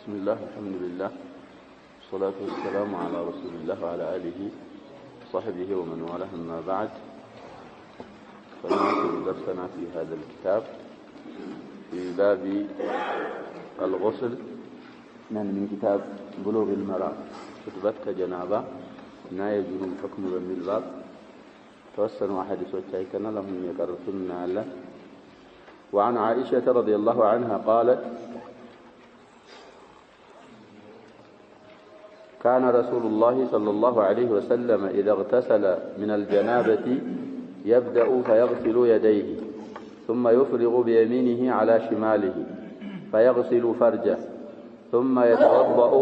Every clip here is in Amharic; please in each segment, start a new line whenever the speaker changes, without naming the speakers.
بسم الله الحمد لله والصلاة والسلام على رسول الله وعلى آله وصحبه ومن والاه أما بعد فنواصل درسنا في هذا الكتاب في باب الغسل من كتاب بلوغ المرام كتبت كجنابة لا يجوز الحكم بالباب توسنوا حديث كنا لهم يقرصون الله. وعن عائشة رضي الله عنها قالت كان رسول الله صلى الله عليه وسلم إذا اغتسل من الجنابة يبدأ فيغسل يديه ثم يفرغ بيمينه على شماله فيغسل فرجه ثم يتوضأ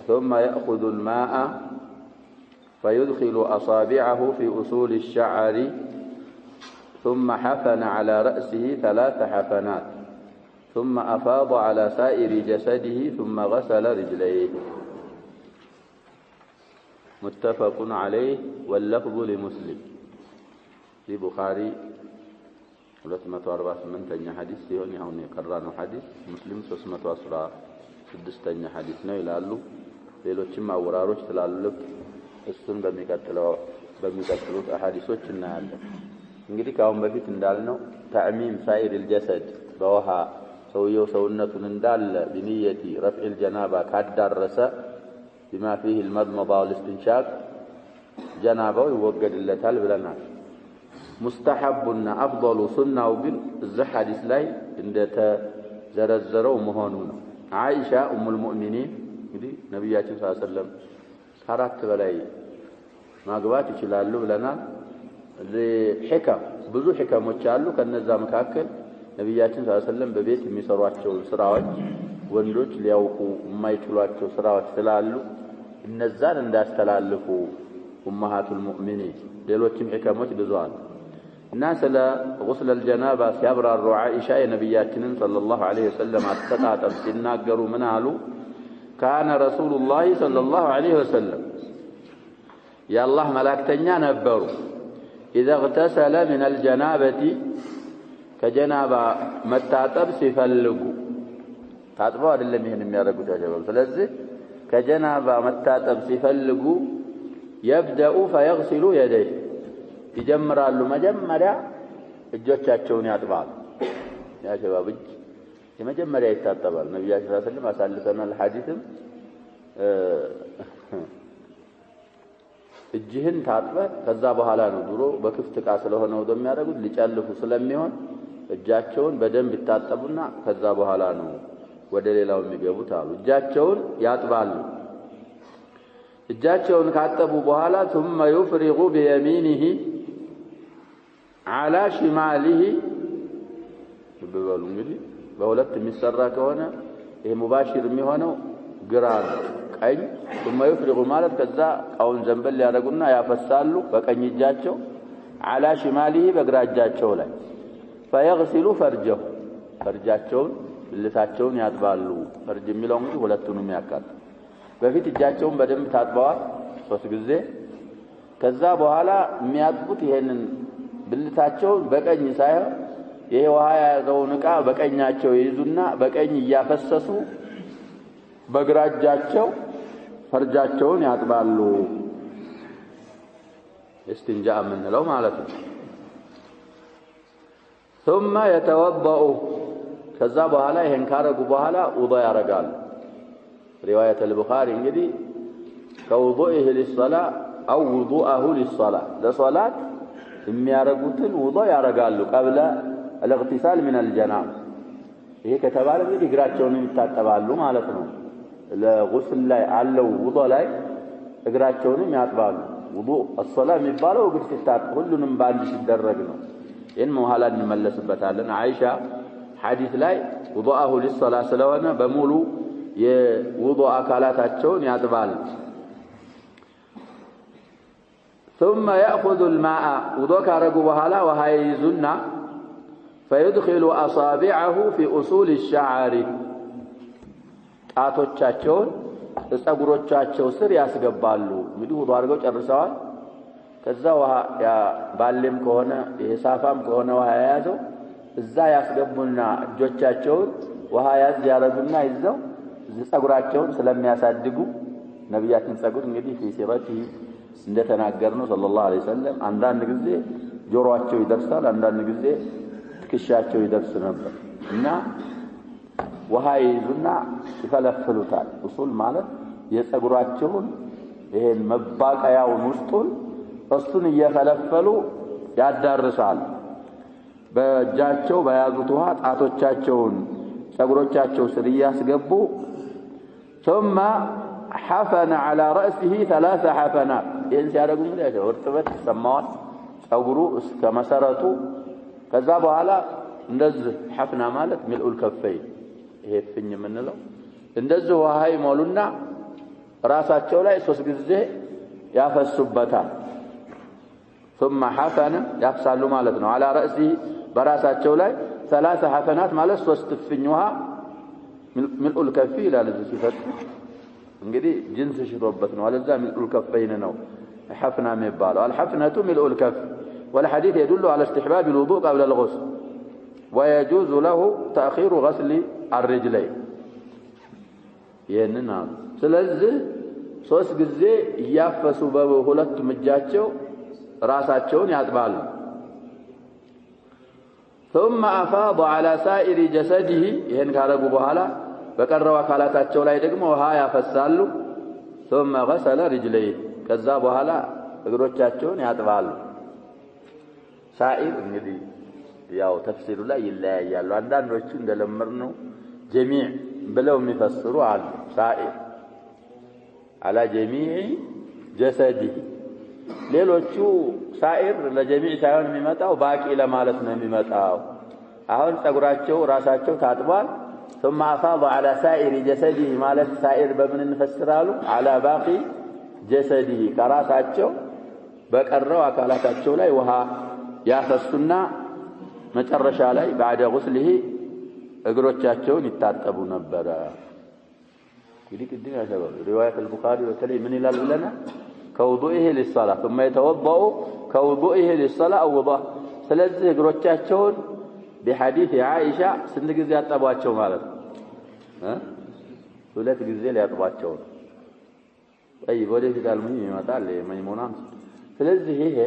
ثم يأخذ الماء فيدخل أصابعه في أصول الشعر ثم حفن على رأسه 3 حفنات ثم أفاض على سائر جسده ثم غسل رجليه. متفق عليه واللفظ لمسلم. في بخاري 248 حديث ሲሆን ያሁን የቀራነው ሐዲስ ሙስሊም 316ኛ ሐዲስ ነው ይላሉ። ሌሎችም አወራሮች ስላሉት እሱን በሚቀጥሉት አሐዲሶች እናያለን። እንግዲህ ካሁን በፊት እንዳልነው ተዕሚም ሳኢር الجسد በውሃ ሰውየው ሰውነቱን እንዳለ بنية رفع الجنابة ካዳረሰ بما فيه المضمضة والاستنشاق جنابه يوجد اللتال بلنا مستحبنا أفضل سنة وبن الزحادث لاي عند تزرزروا مهانون. عائشة أم المؤمنين نبياتي صلى الله عليه وسلم كارات بلاي ما قبات يشلالو بلنا حكم بزو حكم وشالو كان نزام كاكل نبياتي صلى الله عليه وسلم ببيت ميسرواتشو سراوات ወንዶች ሊያውቁ የማይችሏቸው ስራዎች ስላሉ እነዛን እንዳስተላልፉ ኡማሃቱል ሙእሚኒን ሌሎችም ህከሞች ብዙዋል እና ስለ غسل الجنابة ሲያብራሩ عائشة የነብያችንን ሰለላሁ ዐለይሂ ወሰለም አስተጣጠብ ሲናገሩ ምን አሉ? كان رسول الله صلى الله عليه وسلم የአላህ መላእክተኛ ነበሩ إذا اغتسل من الجنابة ከጀናባ መታጠብ ሲፈልጉ ታጥበው አይደለም ይሄን የሚያደርጉት ያጀባው። ስለዚህ ከጀናባ መታጠብ ሲፈልጉ يبدأ فيغسل يديه ይጀምራሉ። መጀመሪያ እጆቻቸውን ያጥባሉ። ያጀባው እጅ የመጀመሪያ ይታጠባል። ነብያችን ሰለላሁ ዐለይሂ ወሰለም አሳልፈናል ሐዲስም እጅህን ታጥበ ከዛ በኋላ ነው ድሮ በክፍት ዕቃ ስለሆነ ወደ የሚያደርጉት ሊጨልፉ ስለሚሆን እጃቸውን በደንብ ይታጠቡና ከዛ በኋላ ነው ወደ ሌላው የሚገቡት አሉ። እጃቸውን ያጥባሉ። እጃቸውን ካጠቡ በኋላ ثم يفرغ بيمينه على شماله በበሉ እንግዲህ በሁለት የሚሰራ ከሆነ ይሄ ሙባሽር የሚሆነው ግራ ቀኝ ثم يفرغ ማለት ከዛ ቃውን ዘንበል ያደርጉና ያፈሳሉ በቀኝ እጃቸው على شماله በግራ እጃቸው ላይ فيغسل فرجه ፈርጃቸውን ልታቸውን ያጥባሉ። ፈርጅ የሚለው እንግዲህ ሁለቱንም ያካትታል። በፊት እጃቸውን በደንብ ታጥበዋል 3 ጊዜ። ከዛ በኋላ የሚያጥቡት ይሄንን ብልታቸውን በቀኝ ሳይሆን ይሄ ውሃ ያዘውን ዕቃ በቀኛቸው ይይዙና በቀኝ እያፈሰሱ በግራ እጃቸው ፈርጃቸውን ያጥባሉ። እስቲንጃ የምንለው ማለት ነው። ثم يتوضأ ከዛ በኋላ ይሄን ካረጉ በኋላ ውዱእ ያረጋሉ። ሪዋያት አልቡኻሪ እንግዲህ ከውዱእህ ሊሰላህ አው ውዱአሁ ሊሰላህ ለሶላት የሚያረጉትን ውዱእ ያረጋሉ ቀብለ الاغتسال من الجنابة። ይሄ ከተባለ እንግዲህ እግራቸውን ይታጠባሉ ማለት ነው። ለጉስል ላይ አለው ውዱእ ላይ እግራቸውን ያጥባሉ። ውዱእ الصلاة የሚባለው እግር ሲታጠብ ሁሉንም ባንድ ሲደረግ ነው። ይሄን መሐላ እንመለስበታለን። አይሻ ሐዲስ ላይ ውዱአሁ ሊሰላህ ስለሆነ በሙሉ የውዱእ አካላታቸውን ያጥባል። ثم يأخذ الماء ውዱእ ካረጉ በኋላ ውሃ ይይዙና فيدخل أصابعه في أصول الشعر ጣቶቻቸውን ፀጉሮቻቸው ስር ያስገባሉ። እንግዲህ ውዱእ አድርገው ጨርሰዋል። ከዛ ውሃ ባለም ከሆነ የሳፋም ከሆነ ውሃ ያያዘው እዛ ያስገቡና እጆቻቸውን ውሃ ያዝ ያረጉና ይዘው ጸጉራቸውን ስለሚያሳድጉ ነብያችን ጸጉር እንግዲህ في سيرته እንደተናገርነው ሰለላሁ ዐለይሂ ወሰለም አንዳንድ ጊዜ ጆሮአቸው ይደርሳል አንዳንድ ጊዜ ትከሻቸው ይደርስ ነበር እና ውሃ ይዙና ይፈለፍሉታል ኡሱል ማለት የጸጉራቸውን ይሄን መባቀያውን ውስጡን እሱን እየፈለፈሉ ያዳርሳል በእጃቸው በያዙት ውሃ ጣቶቻቸውን ጸጉሮቻቸው ስር ያስገቡ ثم حفن على رأسه 3 حفنات ይሄን ሲያደርጉ እንግዲህ እርጥበት ይሰማዋል ጸጉሩ እስከ መሰረቱ ከዛ በኋላ እንደዚህ حفنا ማለት ملء الكفين ይሄ ፍኝ የምንለው እንደዚህ ውሃ ይሞሉና ራሳቸው ላይ 3 ጊዜ ያፈሱበታል ثم حفن ያፍሳሉ ማለት ነው على رأسه በራሳቸው ላይ 3 حفنات ማለት 3 ፍኝ ውሃ ملء الكف ይላል እዚህ ሲፈት እንግዲህ ጅንስ ሽሮበት ነው አለዛ ملء الكفين ነው حفنا የሚባለው الحفنة ملء الكف والحديث يدل على استحباب الوضوء قبل الغسل ويجوز له تأخير غسل الرجلين ይሄንን ስለዚህ 3 ጊዜ ያፈሱ በሁለቱም እጃቸው ራሳቸውን ያጥባሉ ثم افاض على سائر جسده ይሄን ካረጉ በኋላ በቀረው አካላታቸው ላይ ደግሞ ውሃ ያፈሳሉ ثم غسل رجليه ከዛ በኋላ እግሮቻቸውን ያጥባሉ ሳኢር እንግዲህ ያው ተፍሲሩ ላይ ይለያያሉ አንዳንዶቹ እንደለመርነው جميع ብለው የሚፈስሩ አሉ ሳኢር على جميع جسده ሌሎቹ ሳኢር ለጀሚዕ ሳይሆን የሚመጣው ባቂ ለማለት ነው የሚመጣው አሁን ጸጉራቸው ራሳቸው ታጥቧል ثم افاض على سائر جسده ማለት ሳኢር በምን እንፈስራሉ على باقي جسده ከራሳቸው በቀረው አካላታቸው ላይ ውሃ ያፈሱና መጨረሻ ላይ بعد غسله እግሮቻቸውን ይታጠቡ ነበር ይልቅ እንዴ ያሰበው روايه البخاري በተለይ ምን ይላል ብለና كوضوئه للصلاه ثم يتوضأ كوضوئه للصلاه او وضوء ስለዚህ እግሮቻቸውን بحديث عائشه ስንት ጊዜ ያጠቧቸው ማለት ነው 2 ጊዜ ሊያጥቧቸው አይ ወደፊት አልሙኝ ይመጣል መይሙናም ስለዚህ ይሄ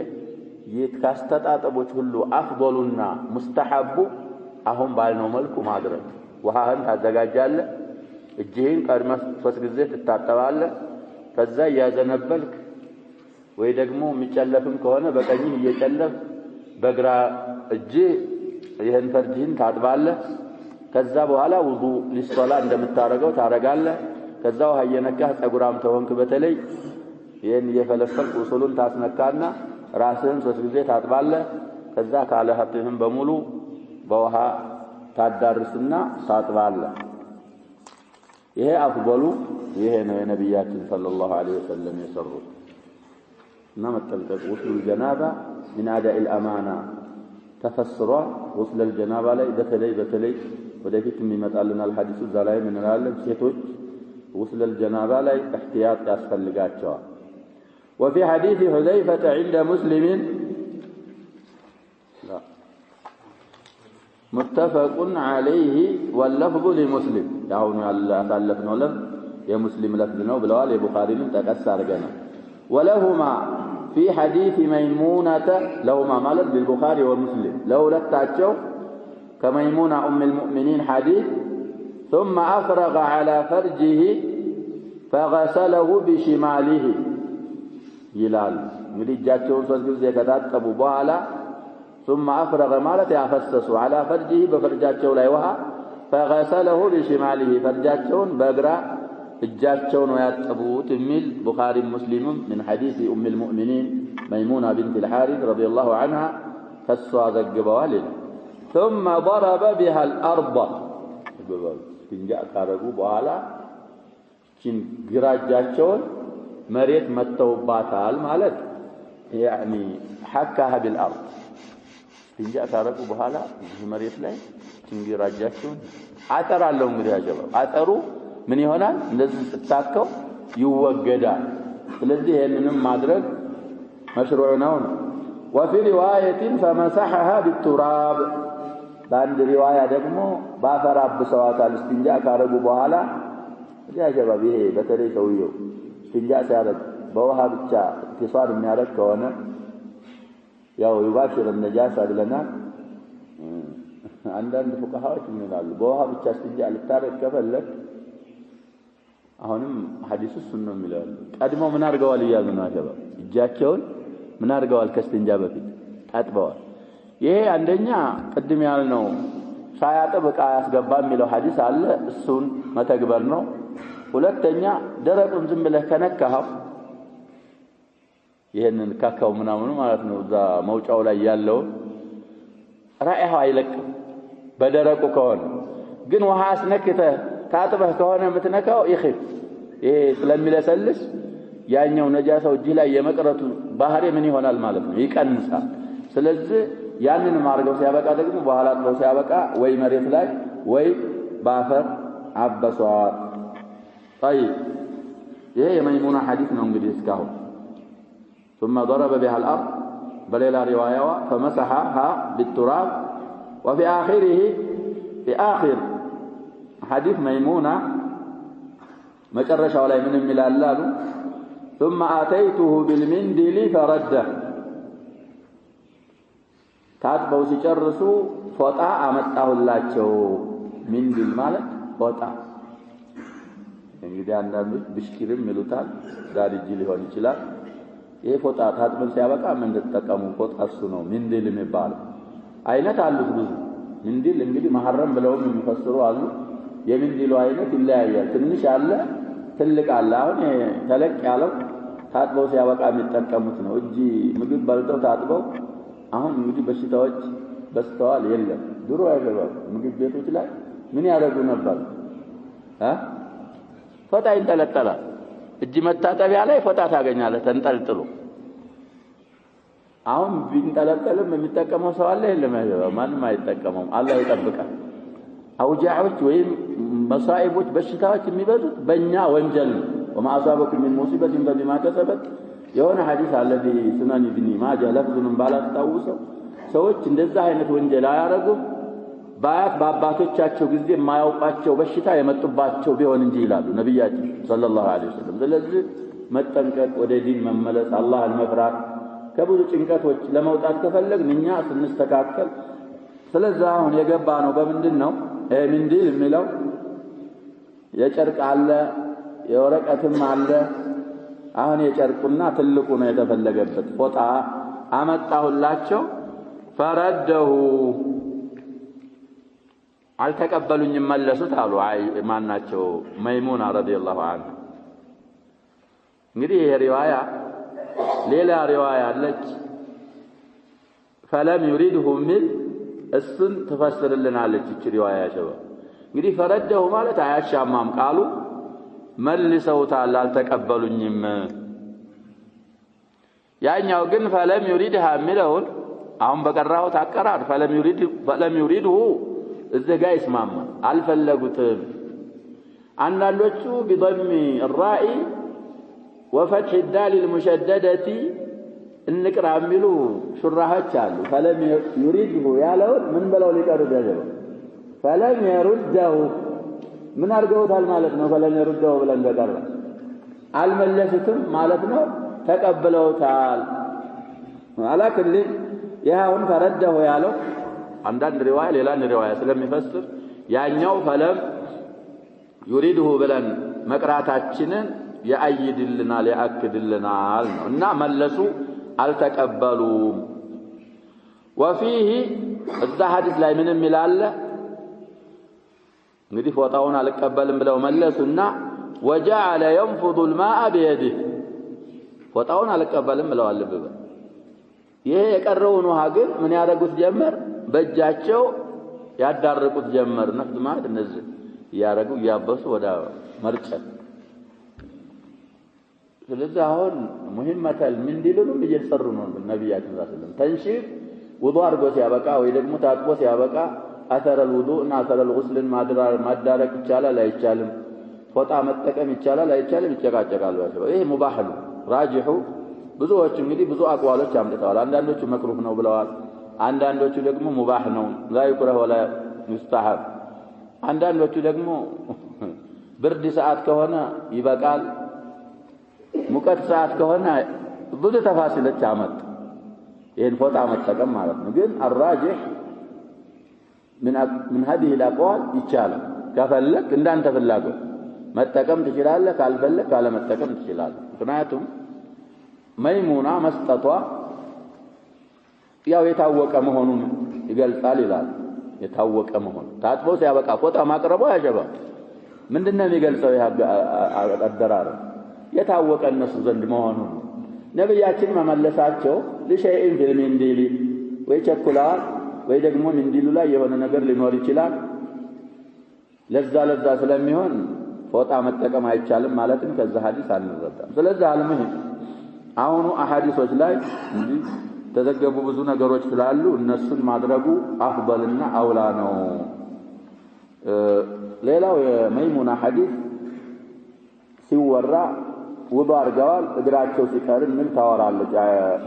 የካስተጣጠቦች ሁሉ አፍضሉና ሙስተሐቡ አሁን ባልነው መልኩ ማድረግ ውሃህን ታዘጋጃለህ እጅህን ቀድመህ 3 ጊዜ ትታጠባለህ ከዛ ያዘነበልክ ወይ ደግሞ የሚጨለፍም ከሆነ በቀኝህ እየጨለፍ በግራ እጅ ይሄን ፈርጅህን ታጥባለህ ከዛ በኋላ ውዱ ለሶላ እንደምታረገው ታረጋለህ ከዛ ውሃ እየነካህ ጸጉራም ተወንክ በተለይ ይሄን እየፈለፈልክ ኡሱሉን ታስነካና ራስህን 3 ጊዜ ታጥባለህ ከዛ ካለህትህም በሙሉ በውሃ ታዳርስና ታጥባለህ ይሄ አፍضሉ ይሄ ነው የነብያችን ሰለላሁ ዐለይሂ ወሰለም የሰሩት እና መጠንቀቅ وصل الجنابه من اداء الامانه ተፈስሯ وصل الجنابه ላይ በተለይ ወደፊት የሚመጣልናል ሐዲሱ ዛላይ ምን ይላል ሴቶች وصل الجنابه ላይ احتياط ያስፈልጋቸዋል وفي حديث حذيفه عند مسلم لا متفق عليه واللفظ لمسلم ያውኑ ያላሳለፍነው ለፍ የሙስሊም ለፍዝ ነው ብለዋል የቡኻሪንም ተቀስ አድርገናል ولهما في حديث ميمونة لهما مالك بالبخاري ومسلم لولتاچو كميمونة ام المؤمنين حديث ثم افرغ على فرجه فغسله بشماله ይላል እንግዲህ እጃቸውን 3 ጊዜ ከታጠቡ በኋላ ثم افرغ ማለት ያፈሰሱ على فرجه በፈርጃቸው ላይ ውሃ فغسله بشماله فرجاቸውን በግራ እጃቸው ነው ያጠቡት የሚል ቡኻሪ ሙስሊም من حديث ام المؤمنين ميمونة بنت الحارث رضي الله عنها ከሷ ዘግበዋል ثم ضرب بها الارض እንጃ ካረጉ በኋላ ኪን ግራ እጃቸውን መሬት መተውባታል ማለት يعني حكها بالارض እንጃ ካረጉ በኋላ መሬት ላይ ኪንግራ እጃቸውን አጠራለው እንግዲህ ያጀባው አጠሩ ምን ይሆናል እንደዚህ ተጣጣው ይወገዳል ስለዚህ ይሄንንም ማድረግ መሽሩዕ ነው وفي روايه فمسحها بالتراب በአንድ ሪዋያ ደግሞ ባፈራብ ሰዋታል እስቲንጃ ካረጉ በኋላ يا شباب ይሄ በተለይ ሰውየው እስቲንጃ ሲያደርግ በውሃ ብቻ ኢትሳል የሚያደርግ ከሆነ ያው ይባሽር النجاسة ብለናል አንዳንድ ፉቃሃዎች ምን ይላሉ በውሃ ብቻ እስቲንጃ ልታደርግ ከፈለክ አሁንም ሐዲሱ ሱን ነው የሚለው ቀድሞ ምን አድርገዋል ይያዙ ነው شباب እጃቸውን ምን አድርገዋል ከእስቲንጃ በፊት ታጥበዋል ይሄ አንደኛ ቅድም ያልነው ሳያጥብ ዕቃ ያስገባ የሚለው ሐዲስ አለ እሱን መተግበር ነው ሁለተኛ ደረቁን ዝም ብለህ ከነካኸው ይሄንን ካካው ምናምን ማለት ነው እዛ መውጫው ላይ ያለው ራኢሃው አይለቅም በደረቁ ከሆነ ግን ውሃ አስነክተህ ታጥበህ ከሆነ የምትነካው ይخፍ ይሄ ስለሚለሰልስ ያኛው ነጃሳው እጅ ላይ የመቅረቱ ባህሪ ምን ይሆናል ማለት ነው ይቀንሳል ስለዚህ ያንን ማርገው ሲያበቃ ደግሞ በኋላ ጥሎ ሲያበቃ ወይ መሬት ላይ ወይ ባፈር አበሷት طيب ይሄ የመይሙና ሐዲስ ነው እንግዲህ እስካሁን ثم ضرب بها الارض بليلا روايه فمسحها بالتراب وفي اخره في اخر حديث ميمونه መጨረሻው ላይ ምን ይላል አሉ ثم اتيته بالمنديل فرده ታጥበው ሲጨርሱ ፎጣ አመጣሁላቸው ምንድል ማለት ፎጣ እንግዲህ አንዳንዶች ብሽኪርም ይሉታል ዳርጂ ሊሆን ይችላል ይሄ ፎጣ ታጥበን ሲያበቃ ምን ተጠቀሙ ፎጣ እሱ ነው ምንድል የሚባለው አይነት አሉት ብዙ ምንድል እንግዲህ መሐረም ብለው የሚፈስሩ አሉ የምንድሉ አይነት ይለያያል ትንሽ አለ ትልቅ አለ አሁን ተለቅ ያለው ታጥበው ሲያበቃ የሚጠቀሙት ነው እጂ ምግብ በልተው ታጥበው አሁን እንግዲህ በሽታዎች በስተዋል የለም ድሮ አይገባም ምግብ ቤቶች ላይ ምን ያደርጉ ነበር ፎጣ ይንጠለጠላል እጅ መታጠቢያ ላይ ፎጣ ታገኛለህ ተንጠልጥሎ አሁን ቢንጠለጠልም የሚጠቀመው ሰው አለ የለም ማንም አይጠቀመውም አላህ ይጠብቃል አውጃዎች ወይም መሳኢቦች በሽታዎች የሚበዙት በእኛ ወንጀል ነው وما أصابكم من مصيبة فبما كسبت የሆነ ሐዲስ አለ በሱናን ኢብኑ ማጃ ለፍዙን ባላስታውሰው ሰዎች እንደዛ አይነት ወንጀል አያረጉም ባያት በአባቶቻቸው ጊዜ የማያውቃቸው በሽታ የመጡባቸው ቢሆን እንጂ ይላሉ ነብያችን ሰለላሁ ዐለይሂ ወሰለም ስለዚህ መጠንቀቅ ወደ ዲን መመለስ አላህን መፍራት ከብዙ ጭንቀቶች ለመውጣት ከፈለግን እኛ ስንስተካከል ስለዚህ አሁን የገባ ነው በምንድነው ምንድል የሚለው የጨርቅ አለ የወረቀትም አለ አሁን የጨርቁና ትልቁ ነው የተፈለገበት ፎጣ አመጣሁላቸው ፈረደሁ አልተቀበሉኝ መለሱት አሉ ማናቸው መይሙና ረዲየላሁ ዐንሃ እንግዲህ ይሄ ሪዋያ ሌላ ሪዋያ አለች فلم يريده من እሱን ተፈስርልናለች እቺ ሪዋያ ሸባ እንግዲህ ፈረደሁ ማለት አያሻማም ቃሉ መልሰውታል አልተቀበሉኝም ያኛው ግን فلم يريدها የሚለውን አሁን በቀራው ታቀራር فلم يريده እዚህ ጋር ይስማማ አልፈለጉትም አንዳንዶቹ بضم الراء وفتح الدال المشددة እንቅራ የሚሉ ሹራሃች አሉ فلم يريده ያለው ምን ብለው ሊቀሩ ደረው فلم يرده ምን አርገውታል ማለት ነው فلم يرده ብለን በቀራ አልመለሱትም ማለት ነው ተቀበለውታል አላክል ያውን ፈረደው ያለው አንዳንድ ሪዋያ ሌላን ሪዋያ ስለሚፈስር ያኛው فلم يريده ብለን መቅራታችንን ያአይድልናል ያአክድልናል ነውና መለሱ አልተቀበሉም وفيه እዛ ሐዲስ ላይ ምንም ይላል እንግዲህ ፎጣውን አልቀበልም ብለው መለሱና وجعل ينفض الماء بيده ፎጣውን አልቀበልም ብለው አልበበ ይሄ የቀረውን ውሃ ግን ምን ያደርጉት ጀመር በእጃቸው ያዳርቁት ጀመር ነፍስ ማለት እነዚህ ያረጉ ያበሱ ወደ መርጨት ስለዚህ አሁን ሙሂመተል ምንዲሉንም እየሰሩ ነው ነብያችን ሰለላሁ ዐለይሂ ወሰለም ተንሺፍ ውዱእ አድርጎ ሲያበቃ ወይ ደግሞ ታጥቦ ሲያበቃ አثر الوضوء እና አثر الغسل ማዳረቅ ይቻላል አይቻልም ፎጣ መጠቀም ይቻላል አይቻልም ይጨቃጨቃሉ ይሄ ሙባህ ነው ራጂሁ ብዙዎች እንግዲህ ብዙ አቋሎች አምጥተዋል አንዳንዶቹ መክሩህ ነው ብለዋል አንዳንዶቹ ደግሞ ሙባህ ነው لا يكره ولا يستحب አንዳንዶቹ ደግሞ ብርድ ሰዓት ከሆነ ይበቃል ሙቀት ሰዓት ከሆነ ብዙ ተፋሲሎች አመጣ ይሄን ፎጣ መጠቀም ማለት ነው ግን الراجح من هذه الاقوال ይቻላል ከፈለክ እንዳንተ ፍላጎት መጠቀም ትችላለህ ካልፈለክ ካለ መጠቀም ትችላለህ ምክንያቱም መይሙና መስጠቷ ያው የታወቀ መሆኑን ይገልጻል ይላል የታወቀ መሆኑ ታጥቦ ሲያበቃ ፎጣ ማቅረቡ ያጀባ ምንድነው የሚገልጸው ይሄ አደራረብ የታወቀ እነሱ ዘንድ መሆኑን ነብያችን መመለሳቸው ለሸይን ቢልሚንዲሊ ወይ ቸኩላል ወይ ደግሞ ሚንዲሉ ላይ የሆነ ነገር ሊኖር ይችላል ለዛ ስለሚሆን ፎጣ መጠቀም አይቻልም ማለትም ከዛ ሐዲስ አንረዳም ስለዚህ አልሙሂም አሁኑ አሐዲሶች ላይ እንጂ ተዘገቡ ብዙ ነገሮች ስላሉ እነሱን ማድረጉ አፍضልና አውላ ነው ሌላው የመይሙና ሐዲስ ሲወራ ውዱእ አድርገዋል እግራቸው ሲቀርን ምን ታወራለች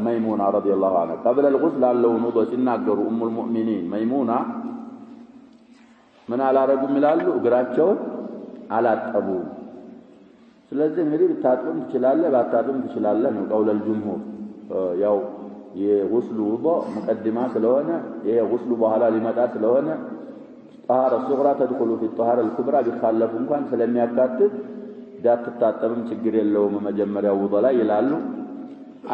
መይሙና ረዲየላሁ ዐንሃ قبل الغسل ያለውን ውዱእ ሲናገሩ ኡሙ المؤمنين መይሙና ምን አላረጉም ይላሉ እግራቸውን አላጠቡ ስለዚህ እንግዲህ ብታጥቡም ትችላለህ ባታጥቡም ትችላለህ ነው ቀውል الجمهور ያው የጉስሉ ውዱእ ሙቀድማ ስለሆነ ይሄ ጉስሉ በኋላ ሊመጣ ስለሆነ طهارة الصغرى تدخل في الطهارة الكبرى ቢخالፉ እንኳን ስለሚያካትት ዳትታጠብም ችግር የለውም መጀመሪያው ውዱእ ላይ ይላሉ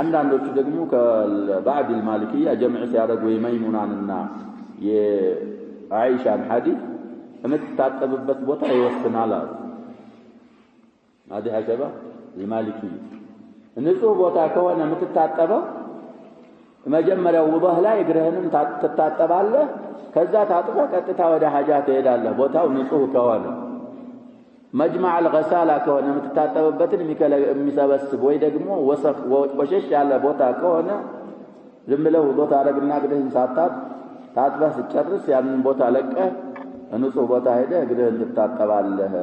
አንዳንዶቹ ደግሞ ከባዕድ المالكية جمع ሲያደርጉ የመይሙናንና የአይሻን ሐዲስ የምትታጠብበት ቦታ ይወስናል አሉ هذه عجبة المالكية ንጹህ ቦታ ከሆነ የምትታጠበው መጀመሪያው ውዱእ ላይ እግርህንም ትታጠባለህ ከዛ ታጥበህ ቀጥታ ወደ ሐጃ ትሄዳለህ ቦታው ንጹህ ከሆነ መጅማዕ الغسالة ከሆነ የምትታጠብበትን የሚሰበስብ ወይ ደግሞ ወሰኽ ወቆሸሽ ያለ ቦታ ከሆነ ዝም ብለህ ውዱእ ታረግና እግርህን ታጥበህ ሲጨርስ ያንን ቦታ ለቀህ ንጹህ ቦታ ሄደህ እግርህን ትታጠባለህ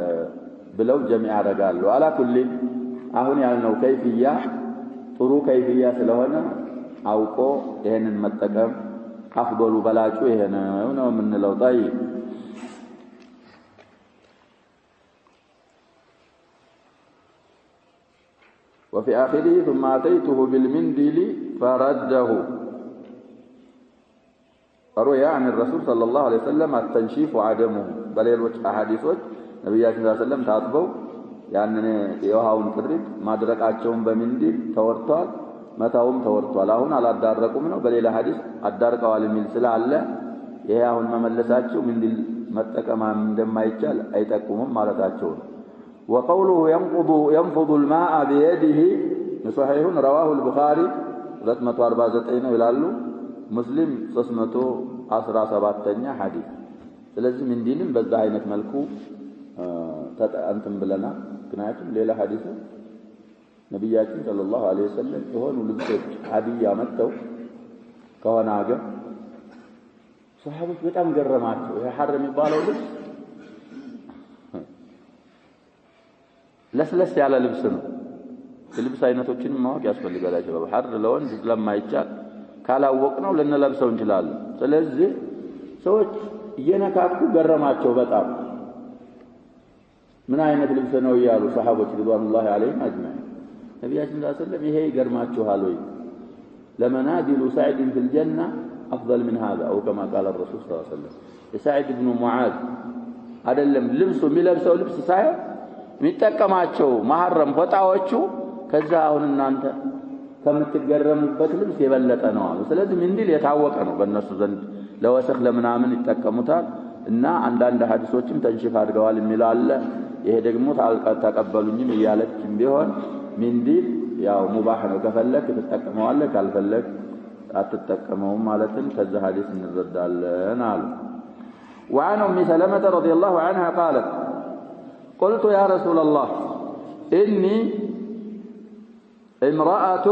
ብለው ጀሚዕ ያደርጋሉ አላ ኩሊ አሁን ያልነው ከይፍያ ጥሩ ከይፍያ ስለሆነ አውቆ ይሄንን መጠቀም አፍዶሉ በላጩ ይሄ ነው የምንለው طيب وفي آخره ثم أتيته بالمنديل فرده روي عن الرسول صلى الله عليه وسلم التنشيف عدمه بليلوች አሐዲሶች ነብያችን ሰለላሁ ዐለይሂ ወሰለም ታጥበው ያንን የውሃውን ቅሪት ማድረቃቸውን በሚንዲል ተወርቷል መታውም ተወርቷል አሁን አላዳረቁም ነው በሌላ ሐዲስ አዳርቀዋል የሚል ስላለ ይሄ አሁን መመለሳቸው ሚንዲል መጠቀም እንደማይቻል አይጠቁሙም ማለታቸው ነው وقوله ينفض الماء بيده صحيح رواه البخاري 349 ነው ይላሉ ሙስሊም 317ኛ ሐዲስ ስለዚህ ሚንዲልን በዛ አይነት መልኩ አንተም ብለና ምክንያቱም ሌላ ሐዲስ ነብያችን ሰለላሁ ዐለይሂ ወሰለም የሆኑ ልብሶች ሐዲያ መጥተው ከሆነ አገር ሱሐቦች በጣም ገረማቸው ይሄ ሐር የሚባለው ልብስ ለስለስ ያለ ልብስ ነው ልብስ አይነቶችን ማወቅ ያስፈልጋል አይደል ሐር ለወንድ ስለማይቻል ካላወቅነው ለነለብሰው እንችላለን ስለዚህ ሰዎች እየነካኩ ገረማቸው በጣም ምን አይነት ልብስ ነው ይያሉ ሱሐቦች ሪድዋኑላሂ ዐለይሂም አጅማዒን ነብያችን ሰለላሁ ዐለይሂ ወሰለም ይሄ ይገርማችኋል ወይ ለመናዲሉ ሰዒድ ፊል ጀና አፍضل من هذا او كما قال الرسول صلى الله عليه وسلم ሰዒድ ኢብኑ ሙዓዝ አይደለም ልብሱ የሚለብሰው ልብስ ሳይሆን የሚጠቀማቸው መሐረም ፎጣዎቹ ከዛ አሁን እናንተ ከምትገረሙበት ልብስ የበለጠ ነው አሉ ስለዚህ ሚንዲል የታወቀ ነው በእነሱ ዘንድ ለወሰኽ ለምናምን ይጠቀሙታል እና አንዳንድ ሐዲሶችም ተንሽፍ አድርገዋል የሚል አለ ይሄ ደግሞ ተቀበሉኝም ይያለችም ቢሆን ሚንዲል ያው ሙባህ ነው ከፈለክ ትጠቀመዋለህ ካልፈለክ አትጠቀመውም ማለትም ከዛ ሐዲስ እንረዳለን አሉ وعن ام سلمة رضي الله عنها قالت قلت يا رسول الله إني امرأة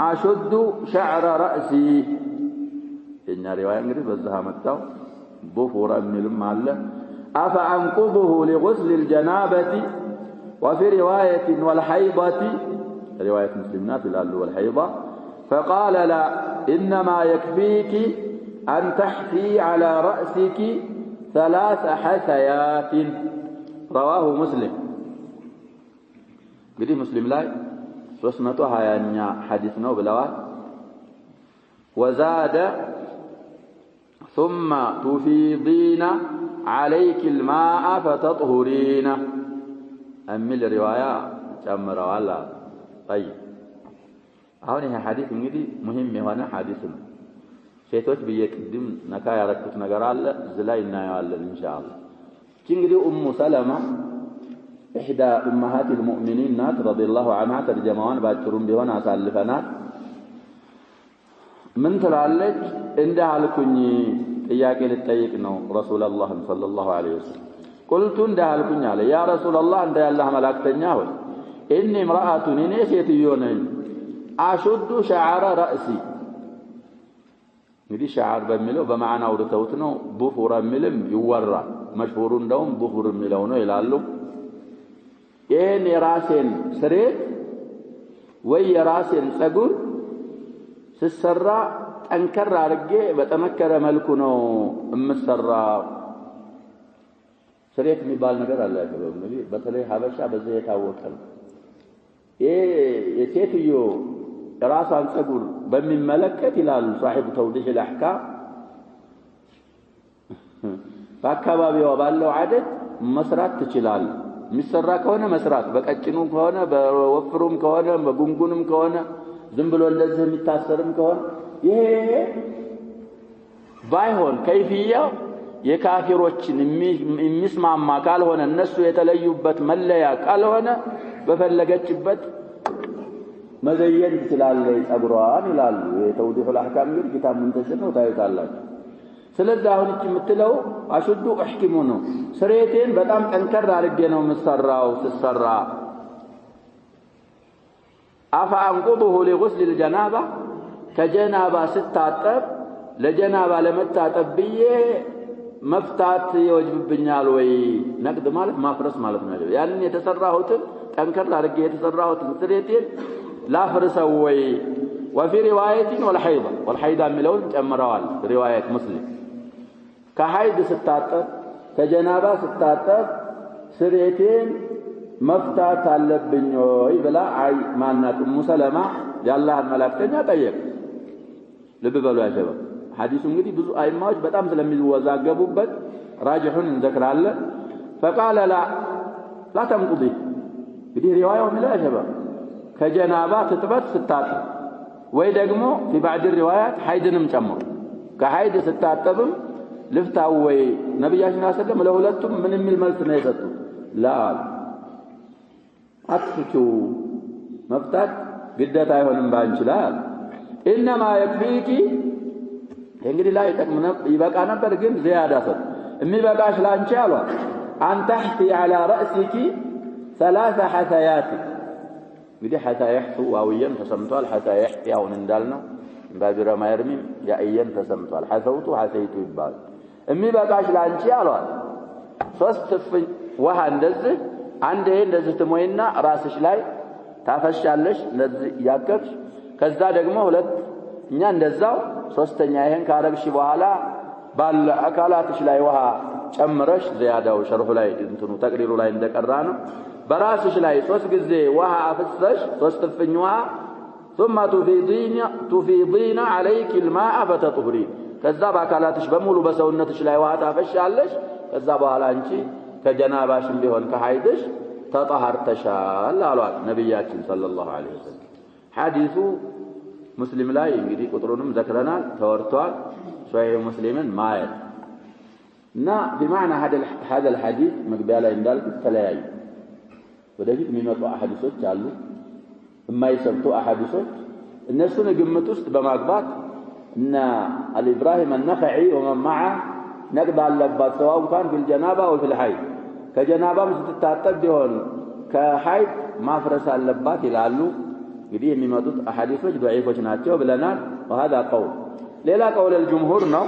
أشد شعر رأسي إن رواية انجليز بزها متاو ظفورا من المعلة أفأنقضه لغسل الجنابة وفي رواية والحيضة رواية مسلمنا في الأل والحيضة فقال لا إنما يكفيك أن تحثي على رأسك 3 حثيات رواه مسلم እንግዲህ ሙስሊም ላይ 320ኛ ሐዲስ ነው ብለዋል። وزاد ثم تفيضين عليك الماء فتطهرين أمل رواية ጨምረዋል። طيب አሁን ይሄ ሐዲስ እንግዲህ ሙሂም የሆነ ሐዲስ ነው። ሴቶች በየቅድም ነካ ያረኩት ነገር አለ እዚህ ላይ እናየዋለን ኢንሻአላህ። እንግዲህ ኡሙ ሰለማ إحدى أمهات المؤمنين نات رضي الله عنها ترجمان باكرون بهون أسالفنات من تلالج عندها لكني إياك للتيقنوا رسول الله صلى الله عليه وسلم قلت عندها لكني علي يا رسول الله عند الله ملاك تنياوي إني امرأة نسيت يونين أشد شعر رأسي يدي شعر بملو بمعنى ورثوتنا ظفر ملم يورى مشهورون دوم ظفر ملونه يلالو ይሄን የራሴን ስሬት ወይ የራሴን ጸጉር ስሰራ ጠንከር አድርጌ በተመከረ መልኩ ነው እምሰራው። ስሬት የሚባል ነገር አለ አይደለም እንዴ? በተለይ ሀበሻ በዚህ የታወቀ ነው። ይሄ የሴትዮ ራሷን ጸጉር በሚመለከት ይላሉ صاحب توضيح الاحكام በአካባቢው ባለው عادት መስራት ትችላል። ሚሰራ ከሆነ መስራት በቀጭኑ ከሆነ በወፍሩም ከሆነ በጉንጉንም ከሆነ ዝም ብሎ እንደዚህ የሚታሰርም ከሆነ ይሄ ባይሆን ከይፍያው የካፊሮችን የሚስማማ ካልሆነ እነሱ የተለዩበት መለያ ካልሆነ በፈለገችበት መዘየን ትችላለች ጸጉሯን ይላሉ። የተውዲሁ الأحكام ግን ኪታብ منتشر ነው ታዩታላችሁ። ስለዚህ አሁን እቺ የምትለው አሽዱ እህኪሙ ነው። ስሬቴን በጣም ጠንከር አድርጌ ነው የምሰራው ስሰራ አፋ አንቁዱሁ لغسل الجنابه ከጀናባ ስታጠብ ለጀናባ ለመታጠብ ብዬ መፍታት ይወጅብኛል ወይ? ነቅድ ማለት ማፍረስ ማለት ነው። ያንን የተሰራሁትን ጠንከር አድርጌ የተሰራሁትን ስሬቴን ላፍርሰው ወይ? وفي روايه والحيض የሚለውን ጨምረዋል ሪዋያት ሙስሊም ከሐይድ ስታጠብ ከጀናባ ስታጠብ ስሬቴን መፍታት አለብኝ ወይ ብላ አይ ማናት ኡሙ ሰለማ ያላህን መላእክተኛ ጠየቅ። ልብ በሉ ያጀባ ሐዲሱ እንግዲህ ብዙ አይማዎች በጣም ስለሚወዛገቡበት ራጅሁን እንዘክራለን። فقال لا تنقضي እንግዲህ ሪዋያው ምን ያጀባ ከጀናባ ትጥበት ስታጠብ ወይ ደግሞ في بعض الروايات ሐይድንም ጨምሮ ከሐይድ ስታጠብም ልፍታው ወይ? ነብያችን ሰለላሁ ለሁለቱም ምን የሚል መልስ ነው የሰጡት? ላ አትቹ መፍታት ግዴታ አይሆንም ባንችላል انما يكفيك እንግዲህ ላይ ተቀመነ ይበቃ ነበር ግን زياده ሰጥ የሚበቃሽ ላንቺ አሏት አን تحتي على رأسك 3 حثيات እንግዲህ حثيحቱ ዋውየን ተሰምቷል። حثيح ያው እንዳልነው ባቢራ ማይርሚም ያየን ተሰምቷል። حثوቱ حثيቱ ይባል የሚበቃሽ ላንቺ አሏት 3 ፍኝ ውሃ እንደዚህ አንዴ እንደዚህ ትሞይና ራስሽ ላይ ታፈሻለሽ እንደዚህ ያከብሽ ከዛ ደግሞ ሁለት እኛ እንደዛው ሶስተኛ ይሄን ካረግሽ በኋላ ባለ አካላትሽ ላይ ውሃ ጨምረሽ زيادው ሸርሁ ላይ እንትኑ ተቅሪሩ ላይ እንደቀራ ነው በራስሽ ላይ 3 ጊዜ ውሃ አፍሰሽ 3 ፍኝ ውሃ ثم تفيضين عليك الماء فتطهرين ከዛ በአካላትሽ በሙሉ በሰውነትሽ ላይ ውሃ ታፈሻለሽ ከዛ በኋላ አንቺ ከጀናባሽም ቢሆን ከሐይድሽ ተጣሃርተሻል አሏት ነብያችን ሰለላሁ ዐለይሂ ወሰለም። ሐዲሱ ሙስሊም ላይ እንግዲህ ቁጥሩንም ዘክረናል ተወርቷል። ሶሒህ ሙስሊምን ማየት እና بمعنى هذا الحديث መግቢያ ላይ እንዳልኩት ተለያዩ ወደፊት የሚመጡ አሐዲሶች አሉ የማይሰብቱ አሐዲሶች እነሱን ግምት ውስጥ በማግባት እና الإبراهيم النخعي ومن معه نقض አለባት سواء كان في الجنابة أو في الحيض ከጀናባም ስትታጠብ ቢሆን ከሐይድ ማፍረስ አለባት ይላሉ። እንግዲህ የሚመጡት አሐዲሶች ضعيفዎች ናቸው ብለናል። وهذا قول ሌላ قول الجمهور ነው